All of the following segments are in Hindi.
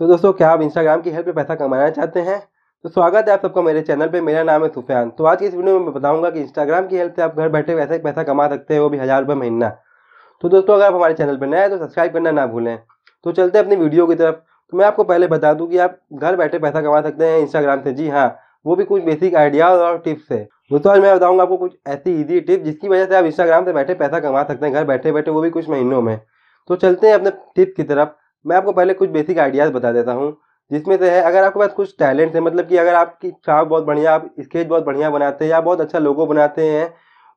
तो दोस्तों, क्या आप इंस्टाग्राम की हेल्प से पैसा कमाना चाहते हैं? तो स्वागत है आप सबका मेरे चैनल पे। मेरा नाम है सुफियान। तो आज की इस वीडियो में मैं बताऊंगा कि इंस्टाग्राम की हेल्प से आप घर बैठे वैसे पैसा कमा सकते हैं, वो भी 1000 रुपये महीना। तो दोस्तों, अगर आप हमारे चैनल पर नए हैं तो सब्सक्राइब करना ना भूलें। तो चलते हैं अपनी वीडियो की तरफ। तो मैं आपको पहले बता दूं कि आप घर बैठे पैसा कमा सकते हैं इंस्टाग्राम से। जी हाँ, वो भी कुछ बेसिक आइडियाज और टिप्स है। दोस्तों, आज मैं बताऊंगा आपको कुछ ऐसी इजी टिप्स जिसकी वजह से आप इंस्टाग्राम से बैठे पैसा कमा सकते हैं घर बैठे बैठे, वो भी कुछ महीनों में। तो चलते हैं अपने टिप्स की तरफ। मैं आपको पहले कुछ बेसिक आइडियाज़ बता देता हूँ, जिसमें से है अगर आपके पास कुछ टैलेंट है, मतलब कि अगर आपकी छाप बहुत बढ़िया, आप स्केच बहुत बढ़िया बनाते हैं या बहुत अच्छा लोगो बनाते हैं,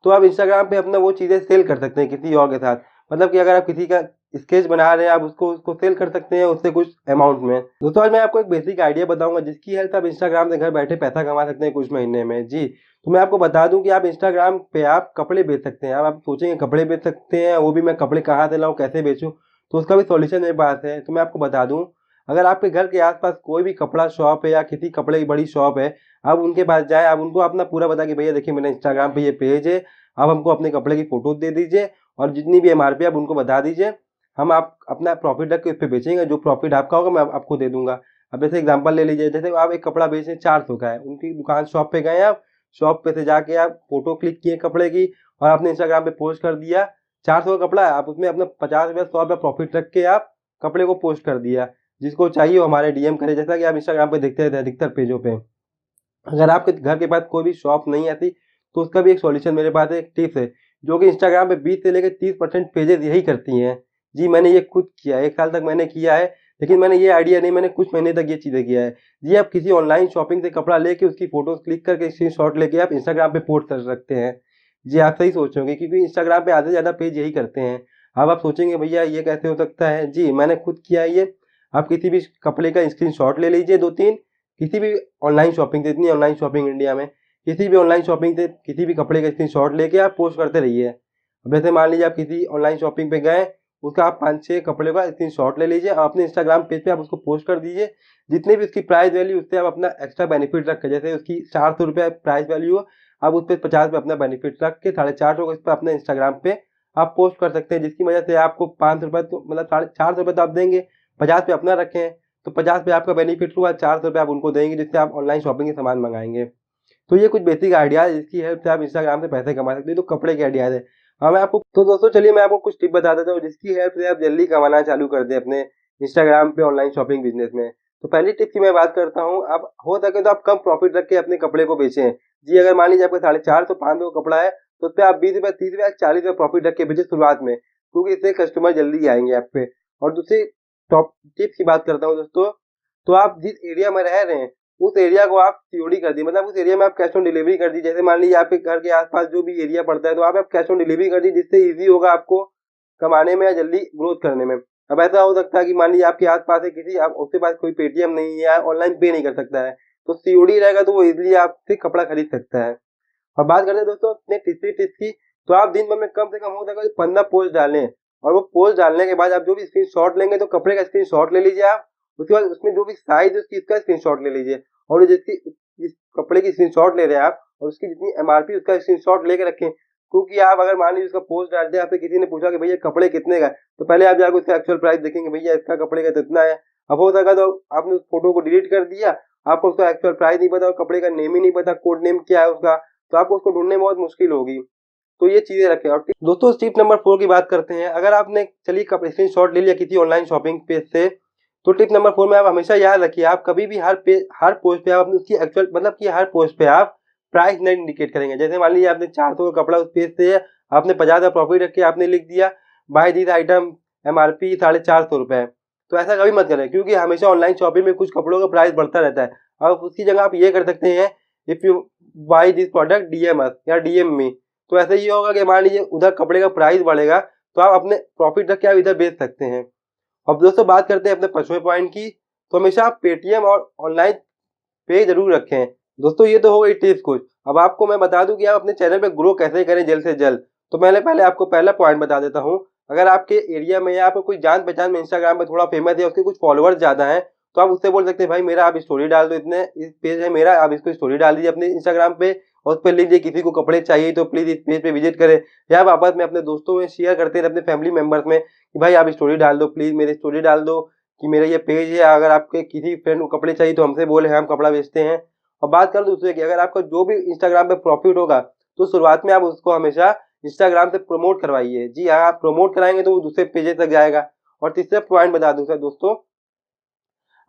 तो आप इंस्टाग्राम पे अपना वो चीज़ें सेल कर सकते हैं किसी और के साथ। मतलब कि अगर आप किसी का स्केच बना रहे हैं, आप उसको सेल कर सकते हैं उससे कुछ अमाउंट में। दोस्तों, आज मैं आपको एक बेसिक आइडिया बताऊंगा जिसकी हेल्प आप इंस्टाग्राम से घर बैठे पैसा कमा सकते हैं कुछ महीने में। जी, तो मैं आपको बता दूं कि आप इंस्टाग्राम पे आप कपड़े बेच सकते हैं। आप सोचेंगे कपड़े बेच सकते हैं, वो भी मैं कपड़े कहाँ से लाऊं, कैसे बेचूं? तो उसका भी सॉल्यूशन मेरे पास है। तो मैं आपको बता दूं, अगर आपके घर के आसपास कोई भी कपड़ा शॉप है या किसी कपड़े की बड़ी शॉप है, आप उनके पास जाएं, आप उनको अपना पूरा बता कि भैया देखिए मेरा इंस्टाग्राम पे ये पेज है, आप हमको अपने कपड़े की फोटो दे दीजिए और जितनी भी एमआरपी आप उनको बता दीजिए, हम आप अपना प्रॉफिट रख के उस पर बेचेंगे। जो प्रॉफिट आपका होगा मैं आपको दे दूंगा। अब जैसे एग्जांपल ले लीजिए, जैसे आप एक कपड़ा बेच रहे हैं 400 का है, उनकी दुकान शॉप पे गए आप, शॉप पे से जाके आप फोटो क्लिक किए कपड़े की और आपने इंस्टाग्राम पे पोस्ट कर दिया। 400 का कपड़ा है, आप उसमें अपना 50 रुपया 100 रुपया प्रॉफिट रख के आप कपड़े को पोस्ट कर दिया। जिसको चाहिए वो हमारे डीएम करे, जैसा कि आप इंस्टाग्राम पे देखते रहते हैं अधिकतर पेजों पे। अगर आपके घर के पास कोई भी शॉप नहीं आती तो उसका भी एक सॉल्यूशन मेरे पास है, एक टिप्स है, जो कि इंस्टाग्राम पे 20 से लेकर 30% पेजेस यही करती हैं। जी, मैंने ये खुद किया है, 1 साल तक मैंने किया है, लेकिन मैंने ये आइडिया नहीं, मैंने कुछ महीने तक ये चीज़ें किया है। जी, आप किसी ऑनलाइन शॉपिंग से कपड़ा लेके उसकी फोटोज क्लिक करके स्क्रीनशॉट लेके आप इंस्टाग्राम पे पोस्ट कर सकते हैं। जी, आप सही सोचोगे, क्योंकि इंस्टाग्राम पे आधे से ज़्यादा पेज यही करते हैं। अब आप सोचेंगे भैया ये कैसे हो सकता है? जी, मैंने खुद किया है ये। आप किसी भी कपड़े का स्क्रीनशॉट ले लीजिए 2-3, किसी भी ऑनलाइन शॉपिंग से, इतनी ऑनलाइन शॉपिंग इंडिया में, किसी भी ऑनलाइन शॉपिंग से किसी भी कपड़े का स्क्रीनशॉट लेके आप पोस्ट करते रहिए। अब जैसे मान लीजिए आप किसी ऑनलाइन शॉपिंग पे गए, उसका आप 5-6 कपड़े का स्क्रीनशॉट ले लीजिए और अपने इंस्टाग्राम पेज पे आप उसको पोस्ट कर दीजिए। जितनी भी उसकी प्राइस वैल्यू, उससे आप अपना एक्स्ट्रा बेनिफिट रख के, जैसे उसकी 400 रुपये प्राइस वैल्यू हो, आप उस पर 50 रुपये अपना बेनिफिट रख के 450 को इस पर अपने इंस्टाग्राम पे आप पोस्ट कर सकते हैं। जिसकी वजह से आपको 500 रुपये, तो मतलब 450 रुपये तो आप देंगे, 50 पे अपना रखें तो 50 पे आपका बेनिफिट हुआ, 400 रुपये आप उनको देंगे, जिससे आप ऑनलाइन शॉपिंग के सामान मंगाएंगे। तो ये कुछ बेसिक आइडिया है जिसकी हेल्प से आप इंस्टाग्राम से पैसे कमा सकते हैं। तो कपड़े के आइडियाज है। हाँ, मैं आपको, तो दोस्तों चलिए मैं आपको कुछ टिप बता देता हूँ जिसकी हेल्प से आप जल्दी कमाना चालू कर दें अपने इंस्टाग्राम पे ऑनलाइन शॉपिंग बिजनेस में। तो पहली टिप की मैं बात करता हूँ, आप हो सके तो आप कम प्रॉफिट रख के अपने कपड़े को बेचें। जी, अगर मान लीजिए आपका 450-500 का कपड़ा है तो उस पर आप 20 रुपये, 30 रुपये, 40 रुपये प्रॉफिट रख के बेचें शुरुआत में, क्योंकि इससे कस्टमर जल्दी आएंगे आप पे। और दूसरी टॉप टिप की बात करता हूँ दोस्तों, तो आप जिस एरिया में रह रहे हैं उस एरिया को आप सीओडी कर दी, मतलब उस एरिया में आप कैश ऑन डिलीवरी कर दी। जैसे मान लीजिए आपके घर के आसपास जो भी एरिया पड़ता है तो आप कैश ऑन डिलीवरी कर दी, जिससे इजी होगा आपको कमाने में या जल्दी ग्रोथ करने में। अब ऐसा हो सकता है कि मान लीजिए आपके आसपास है किसी, आप उसके पास कोई पेटीएम नहीं है या ऑनलाइन पे नहीं कर सकता है, तो सीओडी रहेगा तो वो इजिली आपसे कपड़ा खरीद सकता है। और बात करते हैं दोस्तों अपने तीसरी टिप्स की, तो आप दिन भर में कम से कम हो सके 15 पोस्ट डालें। और वो पोस्ट डालने के बाद आप जो भी स्क्रीनशॉट लेंगे, तो कपड़े का स्क्रीनशॉट ले लीजिए आप, उसके बाद उसमें जो भी साइज है उसकी, इसका स्क्रीनशॉट ले लीजिए, और जिसकी जिस कपड़े की स्क्रीनशॉट ले रहे हैं आप और उसकी जितनी एमआरपी उसका स्क्रीनशॉट लेके रखें। क्योंकि आप अगर मान लीजिए उसका पोस्ट डालते हैं, आपसे किसी ने पूछा कि भैया कपड़े कितने का है, तो पहले आप जाकर उसका एक्चुअल प्राइस देखेंगे, भैया इसका कपड़े का इतना है। अब हो सका तो आपने उस फोटो को डिलीट कर दिया, आपको उसका एक्चुअल प्राइस नहीं पता, कपड़े का नेम ही नहीं पता, कोड नेम क्या है उसका, तो आपको उसको ढूंढने में बहुत मुश्किल होगी। तो ये चीजें रखें। और दोस्तों, टिप नंबर 4 की बात करते हैं। अगर आपने चलिए स्क्रीनशॉट ले लिया किसी ऑनलाइन शॉपिंग पेज से, तो टिप नंबर 4 में आप हमेशा याद रखिए, आप कभी भी हर पोस्ट पे आप अपनी उसकी एक्चुअल, मतलब कि हर पोस्ट पे आप प्राइस नहीं इंडिकेट करेंगे। जैसे मान लीजिए आपने 400 का कपड़ा उस पेज से है, आपने 50 का प्रॉफिट रख के आपने लिख दिया बाय दिस आइटम एमआरपी 450 रुपये, तो ऐसा कभी मत करें, क्योंकि हमेशा ऑनलाइन शॉपिंग में कुछ कपड़ों का प्राइस बढ़ता रहता है। अब उसकी जगह आप ये कर सकते हैं, if you by this product DM अस या डीएम मी, तो ऐसा ये होगा कि मान लीजिए उधर कपड़े का प्राइस बढ़ेगा तो आप अपने प्रॉफिट रख के आप इधर बेच सकते हैं। अब दोस्तों बात करते हैं अपने 5वें पॉइंट की, तो हमेशा आप पेटीएम और ऑनलाइन पे जरूर रखें। दोस्तों, ये तो हो गई टिप्स कुछ। अब आपको मैं बता दूं कि आप अपने चैनल पे ग्रो कैसे करें जल्द से जल्द। तो मैंने पहले आपको पहला पॉइंट बता देता हूँ, अगर आपके एरिया में या आपको कोई जान पहचान में इंस्टाग्राम पे थोड़ा फेमस है, उसके कुछ फॉलोअर्स ज्यादा हैं, तो आप उससे बोल सकते हैं भाई मेरा आप स्टोरी डाल दो, इतने इस पेज है मेरा, आप इसको स्टोरी डाल दीजिए अपने इंस्टाग्राम पे और उस पर लिख दीजिए किसी को कपड़े चाहिए तो प्लीज इस पेज पे विजिट करें। या आप आपस में अपने दोस्तों में शेयर करते हैं, अपने फैमिली मेंबर्स में कि भाई आप स्टोरी डाल दो, प्लीज मेरी स्टोरी डाल दो कि मेरा ये पेज है, अगर आपके किसी फ्रेंड को कपड़े चाहिए तो हमसे बोले, हम कपड़ा बेचते हैं। और बात करें दूसरे की, अगर आपका जो भी इंस्टाग्राम पे प्रॉफिट होगा तो शुरुआत में आप उसको हमेशा इंस्टाग्राम से प्रमोट करवाइए। जी हाँ, आप प्रमोट कराएंगे तो वो दूसरे पेजेस तक जाएगा। और तीसरा पॉइंट बता दूं दोस्तों,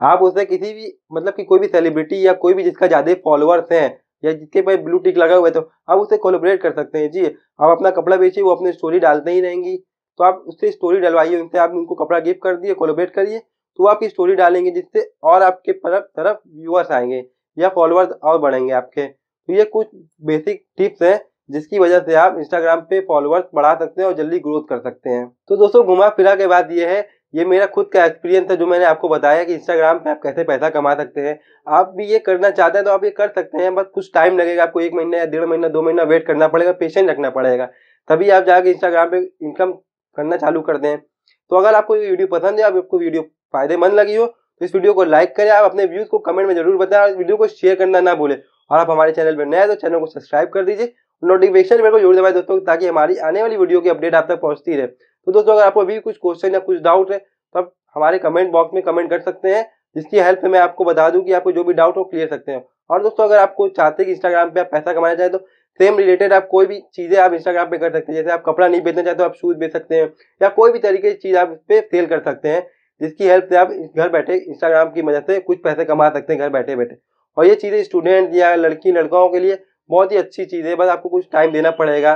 आप उससे किसी भी मतलब कि कोई भी सेलिब्रिटी या कोई भी जिसका ज्यादा फॉलोअर्स हैं या जिसके पास ब्लू टिक लगा हुआ है तो आप उससे कोलैबोरेट कर सकते हैं। जी, आप अपना कपड़ा बेचिए, वो अपनी स्टोरी डालते ही रहेंगी, तो आप उससे स्टोरी डलवाइए, उनसे आप उनको कपड़ा गिफ्ट कर दिए, कोलैबोरेट करिए, तो वो आपकी स्टोरी डालेंगे, जिससे और आपके तरफ तरफ व्यूअर्स आएंगे या फॉलोअर्स और बढ़ेंगे आपके। तो ये कुछ बेसिक टिप्स हैं जिसकी वजह से आप इंस्टाग्राम पे फॉलोअर्स बढ़ा सकते हैं और जल्दी ग्रोथ कर सकते हैं। तो दोस्तों, घुमा फिरा के बात ये है, ये मेरा खुद का एक्सपीरियंस है जो मैंने आपको बताया कि इंस्टाग्राम पे आप कैसे पैसा कमा सकते हैं। आप भी ये करना चाहते हैं तो आप ये कर सकते हैं, बस कुछ टाइम लगेगा आपको, 1 महीना या 1.5 महीना 2 महीना वेट करना पड़ेगा, पेशेंस रखना पड़ेगा, तभी आप जाके इंस्टाग्राम पे इनकम करना चालू कर दें। तो अगर आपको ये वीडियो पसंद है, आपको वीडियो फायदेमंद लगी हो तो इस वीडियो को लाइक करें, आप अपने व्यूज को कमेंट में जरूर बताएं, और वीडियो को शेयर करना ना भूलें। और आप हमारे चैनल पर नए हैं तो चैनल को सब्सक्राइब कर दीजिए, नोटिफिकेशन बेल को जरूर दबाएं दोस्तों, ताकि हमारी आने वाली वीडियो की अपडेट आप तक पहुंचती रहे। तो दोस्तों, अगर आपको अभी कुछ क्वेश्चन या कुछ डाउट है तो आप हमारे कमेंट बॉक्स में कमेंट कर सकते हैं, जिसकी हेल्प से मैं आपको बता दूं कि आपको जो भी डाउट हो क्लियर सकते हैं। और दोस्तों, अगर आपको चाहते हैं कि इंस्टाग्राम पे आप पैसा कमाना चाहें तो सेम रिलेटेड आप कोई भी चीजें आप इंस्टाग्राम पे कर सकते हैं। जैसे आप कपड़ा नहीं बेचना चाहते तो आप शूज बेच सकते हैं, या कोई भी तरीके की चीज आप इस पे सेल कर सकते हैं, जिसकी हेल्प से आप घर बैठे इंस्टाग्राम की मदद से कुछ पैसे कमा सकते हैं घर बैठे बैठे। और ये चीजें स्टूडेंट या लड़की लड़काओं के लिए बहुत ही अच्छी चीज है, बस आपको कुछ टाइम देना पड़ेगा,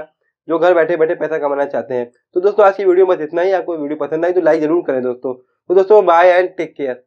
जो घर बैठे बैठे पैसा कमाना चाहते हैं। तो दोस्तों, आज की वीडियो में बस इतना ही। आपको वीडियो पसंद आई तो लाइक जरूर करें दोस्तों। तो दोस्तों, बाय एंड टेक केयर।